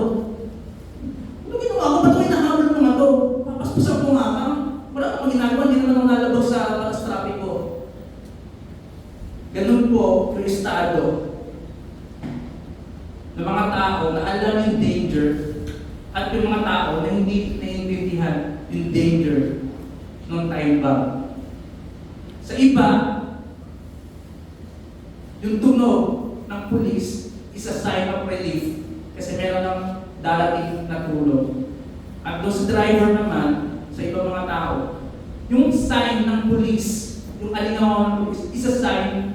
Ano ginawa ko? Ba't ko hinahabol ng mga to? Papaspasan ko nga ka. Wala akong ginagawa, hindi naman ako nalabag sa traffic ko. Ganun po yung estado ng mga tao na alam yung danger at yung mga tao na hindi naiintindihan yung danger ng time bomb. Sa iba, yung tunog ng pulis is a sign of relief kasi meron ng darating na tulong. At doon sa driver naman, sa ibang mga tao, yung sign ng pulis, yung alingaw ng pulis, is a sign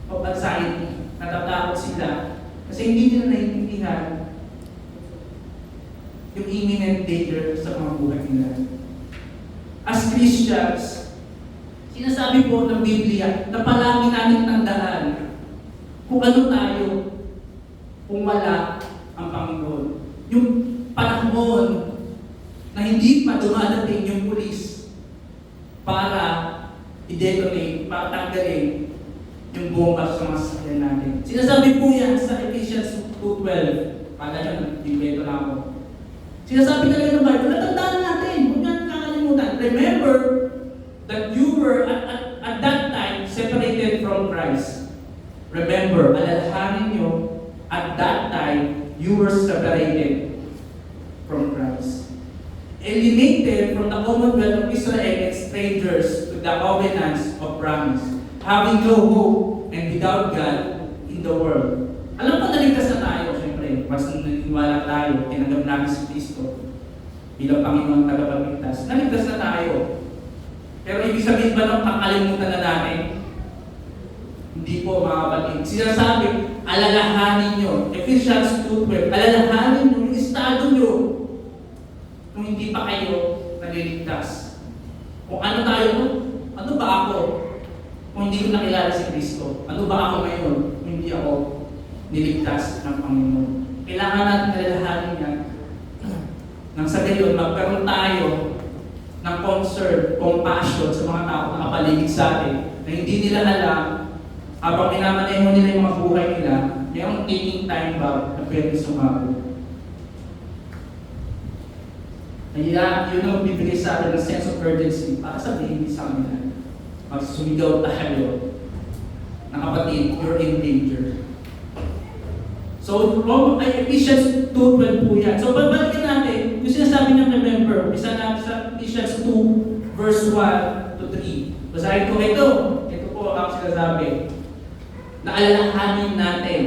of anxiety. Natatakot sila kasi hindi nila naiintindihan yung imminent danger sa mga buhay nila. As Christians, sinasabi po ng Biblia na palagi natin tandaan kung ano tayo kung wala ang Panginoon. Yung panahon na hindi pa dumadating yung pulis para i-detonate, para tanggalin yung bomba sa mga sasakyan natin. Sinasabi po yan sa Ephesians 2:12. Pala yan, dibleto na ako. Sinasabi talaga ng Bible, natandaan natin, huwag natin kakalimutan. Remember that you were at that time separated from Christ. Remember, alalahanin nyo, at that time, you were separated from Christ. Alienated from the commonwealth of Israel and strangers to the covenants of promise. Having no hope and without God in the world. Alam ko naligtas na tayo, siyempre. Once naniniwala tayo, tinanggap natin si Kristo bilang Panginoon tagapagligtas. Naligtas na tayo. Pero ibig sabihin ba ng kakalimutan na natin? Hindi po, mga kapatid. Sinasabi, alalahanin nyo. Ephesians 2:12, alalahanin nyo yung estado nyo kung hindi pa kayo naliligtas. Kung ano tayo, ano ba ako? Kung hindi ko nakilala si Kristo, ano ba ako ngayon kung hindi ako niligtas ng Panginoon? Kailangan natin alalahanin yan. Nang sa gayon, magkaroon tayo ng concern, compassion sa mga tao na nakapaligid sa atin na hindi nila alam habang minamaneho nila yung mga buhay nila, yung taking time ba na pwede sumabot. Kaya yun ang bibigay sa atin ng sense of urgency para sabihin sa kanila, magsumigaw tayo na kapatid, you're in danger. So, Ephesians 2:12 po yan. So, babalikin natin, yung sinasabi niya, remember, isa natin sa Ephesians 2, verse 1 to 3. Basahin ko ito. Ito po ang sinasabi. Naalalahanin natin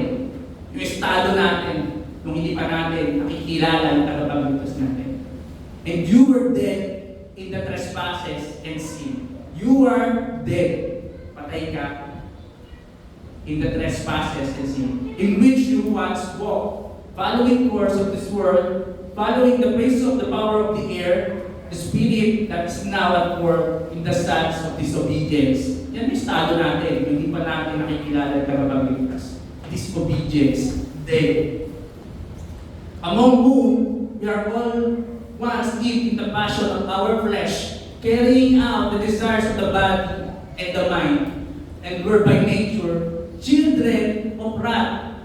yung estado natin nung hindi pa natin nakikilala yung tagapagligtas natin. And you were dead in the trespasses and sin. You are dead. Patay ka in the trespasses and sin, in which you once walked, following course of this world, following the prince of the power of the air, the spirit that is now at work in the sons of disobedience. Yan yung estado natin, hindi pa natin nakikilala ang tagapagligtas. Disobedience, dead. Among whom we are all once lived in the passion of our flesh, carrying out the desires of the body and the mind, and were by nature children of wrath,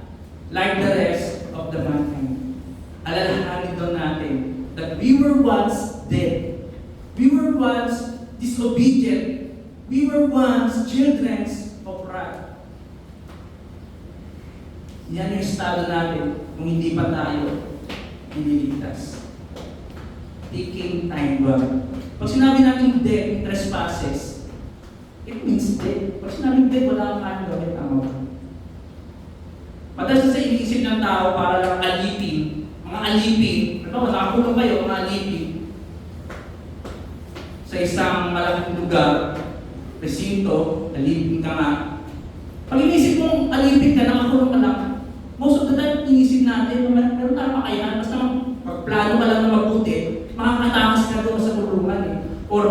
like the rest of the mankind. Alalahanin doon natin that we were once dead. We were once disobedient. We were once children of wrath. Yan yung estado natin kung hindi pa tayo iniligtas. Taking time ba? Pag sinabi natin dead in trespasses, it means dead. Pag sinabi dead, wala kang kanyang gawin, tama ba? Madalas sa iniisip ng tao para lang alipin. Mga alipin, ano, nakakulong kayo, mga alipin sa isang malaking lugar, presinto, alipin ka nga. Pag iniisip mong alipin ka, nakakulong ka lang, most of the time, iniisip natin, meron tayong makayahan, basta magplano ka lang na mabuti, makakatakas ka doon sa kulungan eh. Or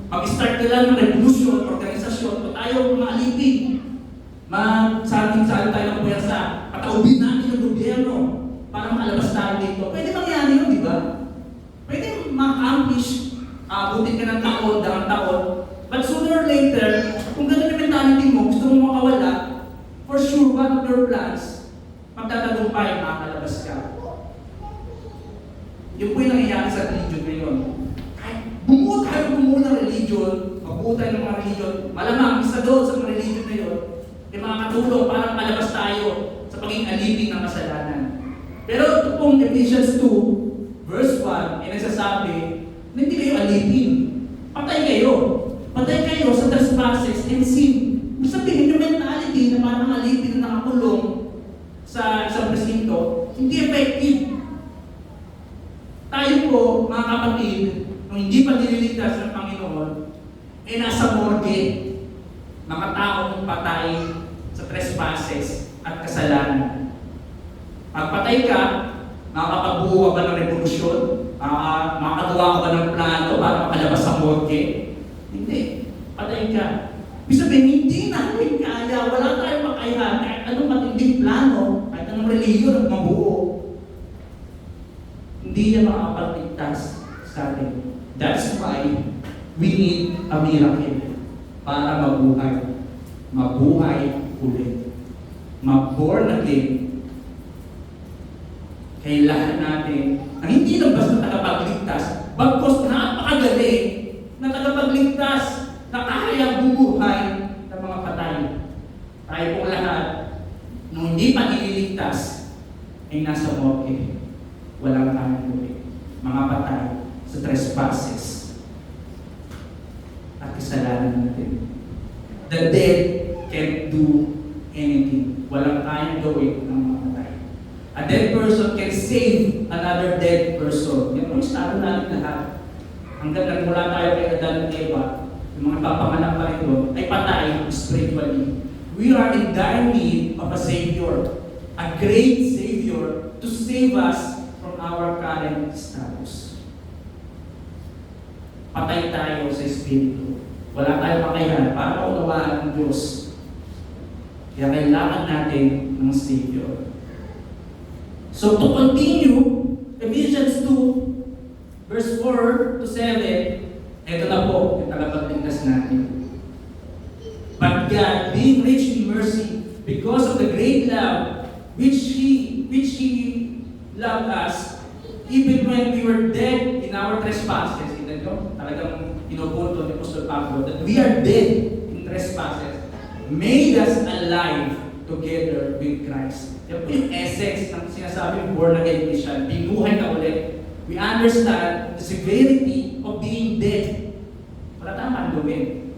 mag-start ka lang ng revolution, organisasyon, o tayo mga alipin. Sa tayo ng puwersa, pataubin natin ang gobyerno para makalabas tayo dito. Pwede mangyari yun, di ba? Pwede ma-accomplish, abutin ka ng taon, daang taon. But sooner or later, kung gano'n yung mentality mo, gusto mo makawala, for sure, one of your plans, magtatagumpay, makakalabas ka. Yun po yung nangyayari sa religion ngayon. Bumuo tayo ng religion, magbuo tayo ng mga religion, malamang isa doon sa mga religion na yun, yung mga katulong para malabas tayo sa pagiging alipin ng kasalanan. Pero ito pong Ephesians 2, verse 1, ay nagsasabi na hindi kayo alipin. Patay kayo. Patay kayo sa trespasses and sin. Sabihin yung mentality na parang alipin na nakakulong sa isang presinto, hindi effective. Tayo po, mga kapatid, nung hindi pa nililigtas ng Panginoon, ay nasa morgue, mga taong patay sa trespasses at kasalanan. Pagpatay ka, makakapagbuo ka ba ng revolusyon? Makakagawa ka ba ng plano para makalabas sa morgue? Hindi. Patay ka. Ibig sabihin, hindi natin kaya, wala tayong makayahan, kahit anong matinding plano, kahit anong reliyon at mabuo, hindi niya makakapagligtas sa atin. That's why we need a miracle para mabuhay. Mabuhay ulit. Mag-born again. Kailangan natin ang hindi lang basta tagapagligtas, bagkos napakagaling na tagapagligtas na kaya bubuhay ng mga patay. Tayo pong lahat, nung hindi pa nililigtas, ay nasa morgue. Walang kayang ulit. Mga patay sa trespasses at kasalanan natin. The dead can't do anything. walang kayang gawin ng mga patay. A dead person can save another dead person. Yan po yung estado natin lahat. Hanggang nagmula tayo kay Adan at Eva, yung mga papanganak pa rin doon, ay patay spiritually. We are in dire need of a Savior, a great Savior to save us from our current status. Patay tayo sa Espiritu. Wala tayong kakayahan para unawaan ng Diyos. Kaya kailangan natin ng Savior. So to continue, Ephesians 2, verse 4 to 7, ito na po yung tagapagligtas natin. But God, being rich in mercy, because of the great love which He loved us, even when we were dead in our trespasses. Ito nyo, talagang pinupunto ni Apostol Pablo, that we are dead in trespasses, made us alive together with Christ. Yan po yung essence ng sinasabing born again Christian. Binuhay na ulit. We understand the severity of being dead. Wala tayong gawin.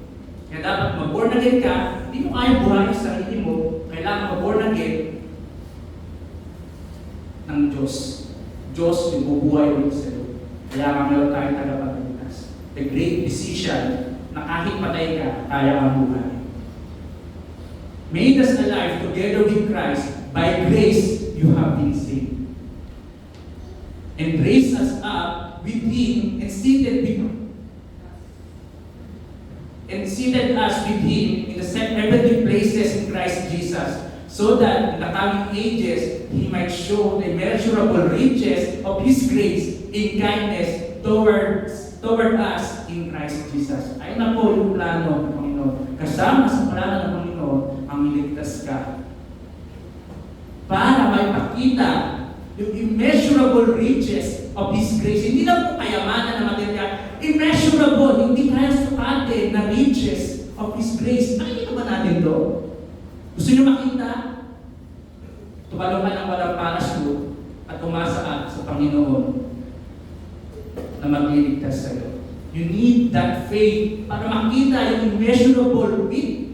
Kaya dapat mag-born again ka, hindi mo kaya buhayin sa sarili mo, kailangan mag-born again ng Diyos. Diyos yung bubuhay ulit sa iyo. Kaya meron tayong tagapagligtas. The great decision na kahit patay ka, kaya kang buhay. Made us alive together with Christ. By grace, you have been saved. And raised us up with Him and seated us with Him in the heavenly places in Christ Jesus, so that in the coming ages, He might show the immeasurable riches of His grace in kindness toward us in Christ Jesus. Ayun na po yung plano ng Panginoon. Kasama sa plano ng Panginoon, ang iligtas ka. Para may pakita yung immeasurable riches of His grace. Hindi lang po kayamanan na material. Immeasurable, hindi kaya sukatin na riches of His grace. Nakikita ba natin ito? Gusto niyo makita? Tumalong ka ng walang parachute at umasa sa Panginoon na magliligtas sa iyo. You need that faith para makita yung immeasurable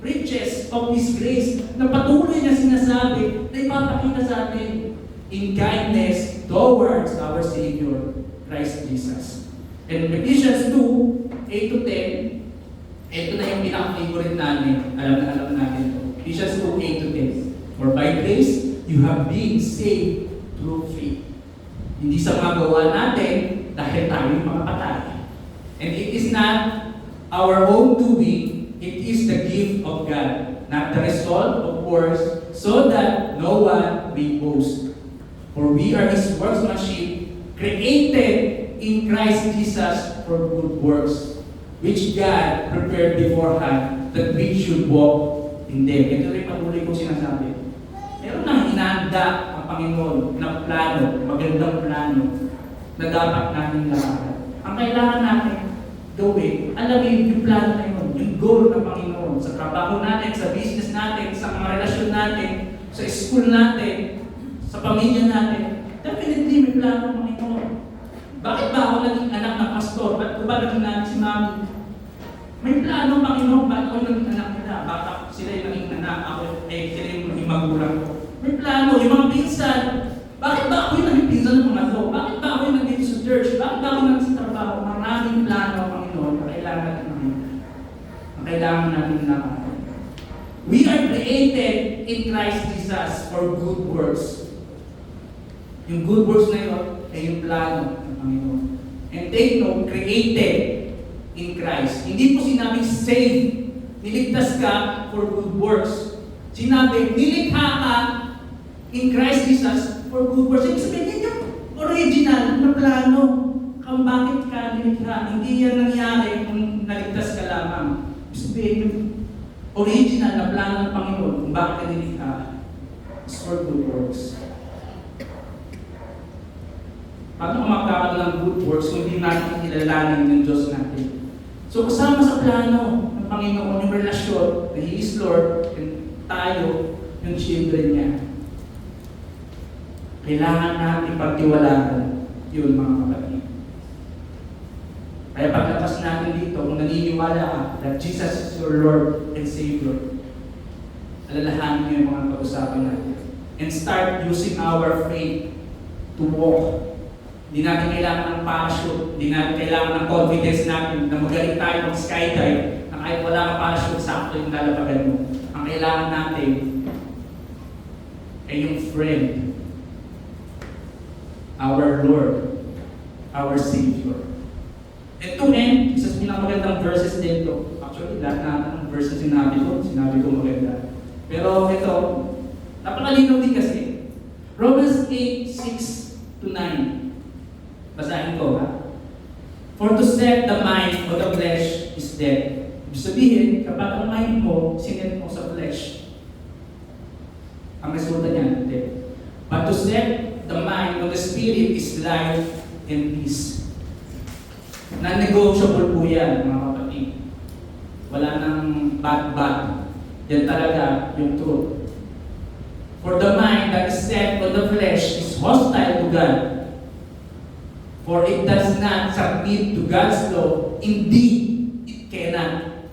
riches of His grace na patuloy na sinasabi na ipapakita sa atin in kindness towards our Savior, Christ Jesus. And Ephesians 2, 8 to 10, ito na yung pinaka-favorite namin. Alam natin ito. Ephesians 2, 8 to 10. For by grace, you have been saved through faith. Hindi sa mga gawa natin dahil tayo mga patay. And it is not our own doing, it is the gift of God, not the result of works, so that no one may boast. For we are His workmanship, created in Christ Jesus for good works, which God prepared beforehand that we should walk in them. Ito rin patuloy kong sinasabi. Meron nang inanda ang Panginoon na plano, magandang plano, na dapat natin lahat. Ang kailangan natin gawin, alamin yung plano na yun, yung goal ng Panginoon sa trabaho natin, sa business natin, sa mga relasyon natin, sa school natin, sa pamilya natin. Definitely may plano ng Panginoon. Bakit ba ako naging anak ng pastor? Ba't ko ba naging anak si mami? May plano ng Panginoon. Bakit ako naging anak nila? Bakit sila yung naging anak? Ako, sila yung naging magulang ko. May plano. Yung mga pinsan. Bakit ba ako yung naging pinsan ng mga to? Bakit ba ako yung naging sa church? Bakit ba ako naging sa trabaho? Maraming plano ng Panginoon na kailangan natin makita. Na kailangan natin nakakita. We are created in Christ Jesus for good works. Yung good works na yun ay yung plano ng Panginoon. And take note, created in Christ. Hindi po sinabing save, niligtas ka for good works. Sinabi, nilikha ka in Christ Jesus for good works. Ibig sabihin, yun yung original na plano kung bakit ka nilikha. Hindi yan nangyari kung naligtas ka lamang. Ibig sabihin, yung original na plano ng Panginoon kung bakit ka nilikha is for good works. Paano magkakaroon ng good works kung hindi natin kilalanin ng Diyos natin? So kasama sa plano ng Panginoon yung relasyon na He is Lord and tayo yung children niya. Kailangan natin pagtiwalaan yun, mga kapatid. Kaya paglabas natin dito, kung naniniwala ka that Jesus is your Lord and Savior, alalahanin niyo yung mga pag-usapan natin. And start using our faith to walk. Hindi natin kailangan ng parachute, hindi natin kailangan ng confidence natin na magaling tayo mag-skydive, na kahit wala kang parachute, sakto yung lalabagan mo. Ang kailangan natin ay yung friend, our Lord, our Savior. And to end, isa sa pinakamagandang verses dito. Actually, lahat natin ng verses sinabi ko maganda. Pero ito, napakalinaw din kasi. Romans 8:6-9. Basahin ko, ha? For to set the mind of the flesh is death. Ibig sabihin, kapag ang mind mo, sinet mo sa flesh, ang resulta niyan, death. But to set the mind of the spirit is life and peace. Non-negotiable po yan, mga kapatid. Wala nang bad. Yan talaga yung truth. For the mind that is set on the flesh is hostile to God. For it does not submit to God's law. Indeed, it cannot.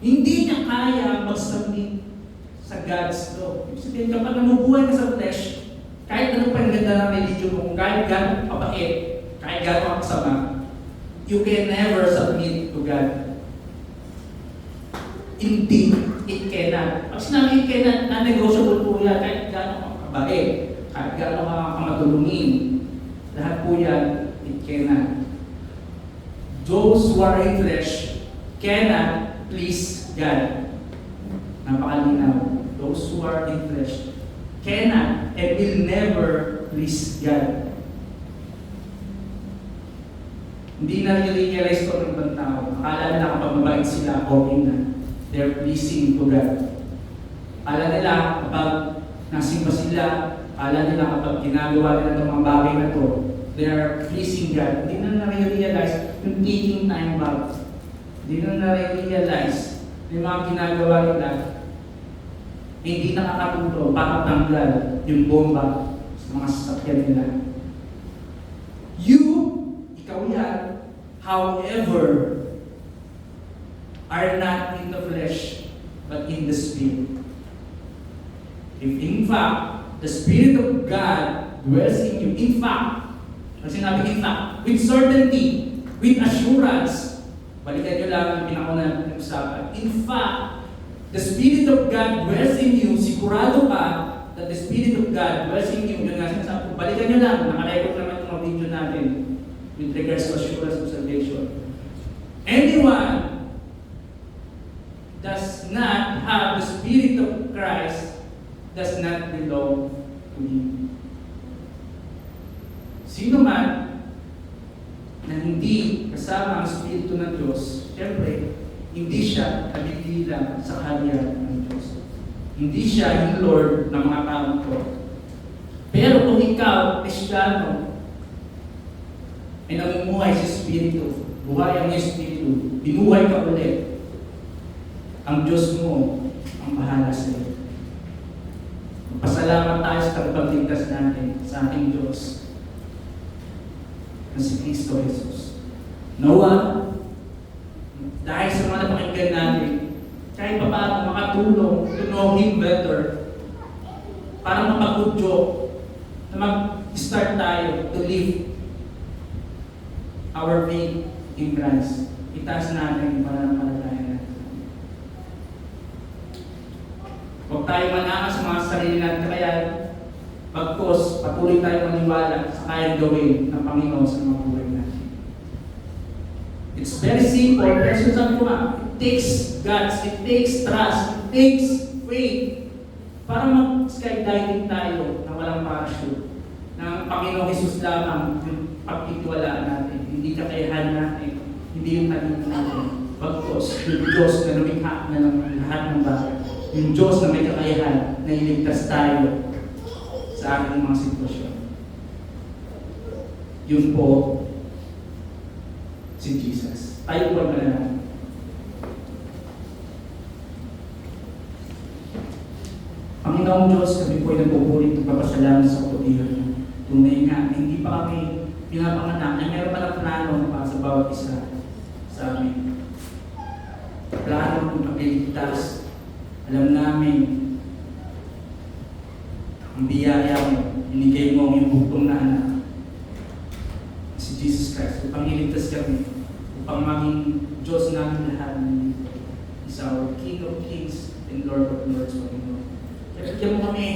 Hindi niya kaya mag-submit sa God's law. Ibig sabihin, kapag namubuhay ka sa flesh, kahit anong pangganda ng religion mo, kahit gano'ng kabait, kahit gano'ng kasama, you can never submit to God. Indeed, it cannot. Pag sinabi it cannot, non-negotiable po yan, kahit gano'ng kabait, kahit gano'ng kamatulungin, lahat po yan, it cannot. Those who are in flesh cannot please God. Napakalinaw. Those who are in flesh cannot and will never please God. Hindi na realize ko ng ibang tao. Akala nila kapag mabait sila, okay na. They're pleasing to God. Akala nila kapag nasimba sila, akala nila kapag ginagawa nila itong mga bagay na to, they're pleasing God. Hindi na na-realize yung taking time back. Hindi na na-realize yung mga ginagawa nila, hindi nakakatulong para tanggal yung bomba sa mga sasakyan nila. Ikaw yan, however, are not in the flesh, but in the Spirit. If in fact, the Spirit of God dwells in you, in fact, sinabi in fact, with certainty, with assurance, balikan nyo lang ang pinakauna ng usapan. In fact, the Spirit of God dwells in you, sigurado ka that the Spirit of God dwells in you. Yun nga sinasabi, balikan nyo lang, nakarecord naman yung mga video natin with regards to assurance of salvation. Anyone does not have the Spirit of Christ does not belong to Him. Sino man na hindi kasama ang Espiritu ng Diyos, siyempre, hindi siya nabibilang sa kaharian ng Diyos. Hindi siya yung Lord ng mga taong ko. Pero kung ikaw, Kristiyano, ay namumuhay sa Espiritu, buhay ang Espiritu, binuhay ka ulit, ang Diyos mo ang bahala sa iyo. Magpasalamat tayo sa tagapagligtas natin sa ating Diyos na si Kristo Jesus. Nawa, dahil sa mga napakinggan natin, kahit pa paano makatulong to know Him better, para mapagudyo na mag-start tayo to live our faith in Christ. Itaas natin yung pananampalataya natin. Huwag tayo manangas sa mga sarili natin, kaya bagkos patuloy tayo maniwala sa kayang gawin ng Panginoon sa mga buhay natin. It's very simple. Pero sabi ko nga, it takes guts, it takes trust, it takes faith para mag-skydiving tayo na walang parachute. Na ang Panginoong Jesus lamang yung pagtitiwalaan natin. Hindi kakayahan natin, hindi yung talino natin. Bagkos, yung Diyos na lumikha na ng lahat ng bagay. Yung Diyos na may kakayahan na iligtas tayo sa ating mga sitwasyon. Yun po, si Jesus. Tayo po na lang. Panginoong Diyos, kami po ay nagpupulit ng papasalamat sa kapatiran niyo. Tunay nga, hindi pa kami pinapanganak na meron palang plano para sa bawat isa sa amin. Plano kung pagliligtas. Alam namin ang biyaya mo, inigay mo ang iyong bugtong na anak, si Jesus Christ, upang iligtas kami, upang maging Diyos namin lahat is our King of Kings and Lord of Lords, Panginoon. Kaya bigyan mo kami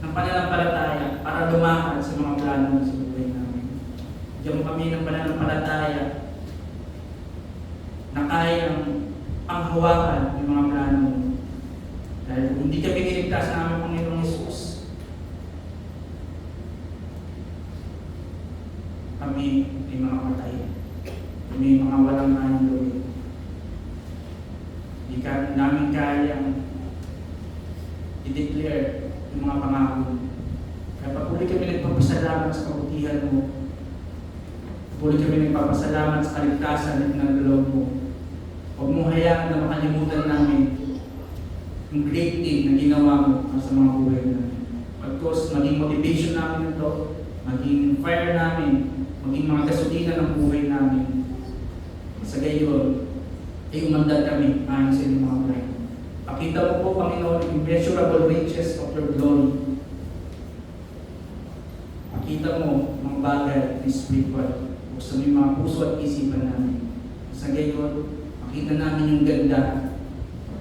ng pananampalataya para lumakad sa mga plano sa buhay namin. Bigyan mo kami ng pananampalataya na kayang panghawakan yung mga plano mo. Dahil kung hindi kami niligtas ng aming Panginoong Hesus, kami ay mga patay. Kami ay mga walang handog. Hindi namin kayang i-declare yung mga pangako. Kaya patuloy kami nagpapasalamat sa kabutihan mo. Patuloy kami nagpapasalamat sa kaligtasan at pinagdalaw mo. Huwag mo hayaan na makalimutan namin yung great thing na ginawa mo sa mga buhay namin. Pagkos, maging motivation namin ito, maging fire namin, maging mga gasolina ng buhay namin. Sa gayon, ay umandad kami ayon sa inyong mga plan. Pakita mo po, Panginoon, yung immeasurable riches of your glory. Pakita mo mga bagay na spiritual o sa mga puso at isipan namin. Sa gayon, makita namin yung ganda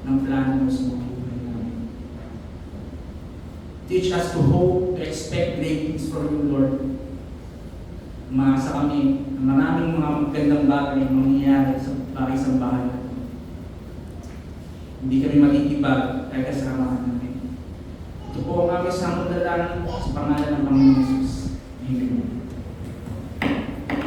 ng plano mo sa mga buhay namin. Teach us to hope, to expect great things from you, Lord. Umaasa kami na maraming mga magandang bagay na mangyayari sa bagay sa bahay natin. Hindi kami matitibag kaya kasama namin. Ito po ang aming samudalanan sa pangalan ng Panginoon Jesus.